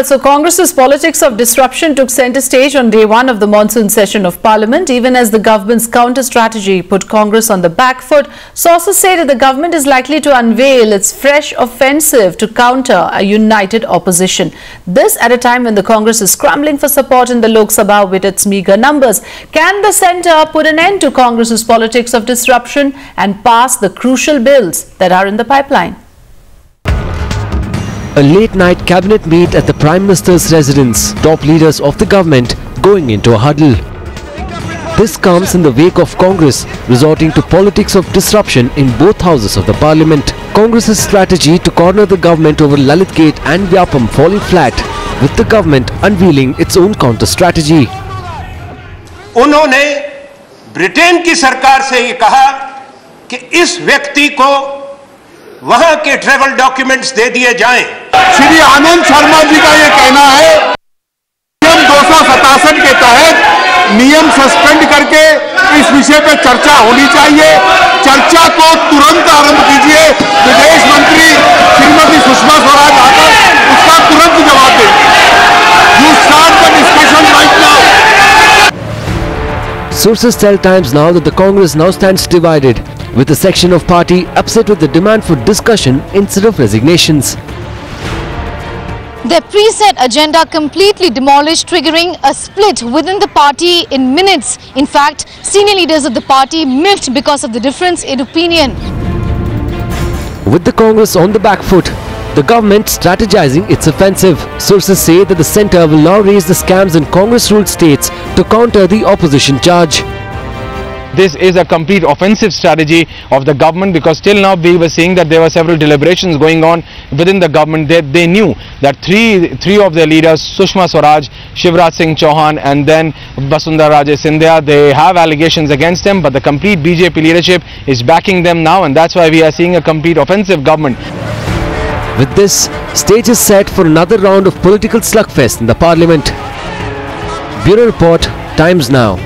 Well, so Congress's politics of disruption took centre stage on day one of the monsoon session of Parliament, even as the government's counter-strategy put Congress on the back foot. Sources say that the government is likely to unveil its fresh offensive to counter a united opposition. This at a time when the Congress is scrambling for support in the Lok Sabha with its meagre numbers. Can the centre put an end to Congress's politics of disruption and pass the crucial bills that are in the pipeline? A late-night cabinet meet at the Prime Minister's residence. Top leaders of the government going into a huddle. This comes in the wake of Congress resorting to politics of disruption in both houses of the Parliament. Congress's strategy to corner the government over Lalit Gate and Vyapam falling flat, with the government unveiling its own counter-strategy. उन्होंने Britain की सरकार से ये कहा कि इस व्यक्ति को वहां के ट्रैवल डॉक्यूमेंट्स दे दिए जाएं। श्री आनंद शर्मा जी का यह कहना है, नियम 267 के तहत नियम सस्पेंड करके इस विषय पर चर्चा होनी चाहिए। चर्चा को तुरंत आरंभ कीजिए। विदेश मंत्री श्रीमती सुषमा स्वराज आकर उसका तुरंत जवाब दें। You start the discussion right now. Sources tell Times Now that the Congress now stands divided, with a section of party upset with the demand for discussion instead of resignations. Their preset agenda completely demolished, triggering a split within the party in minutes. In fact, senior leaders of the party miffed because of the difference in opinion. With the Congress on the back foot, the government strategizing its offensive. Sources say that the centre will now raise the scams in Congress-ruled states to counter the opposition charge. This is a complete offensive strategy of the government, because till now we were seeing that there were several deliberations going on within the government. They knew that three of their leaders, Sushma Swaraj, Shivraj Singh Chauhan and then Vasundhara Raje Scindia, they have allegations against them, but the complete BJP leadership is backing them now, and that's why we are seeing a complete offensive government. With this, stage is set for another round of political slugfest in the Parliament. Bureau Report, Times Now.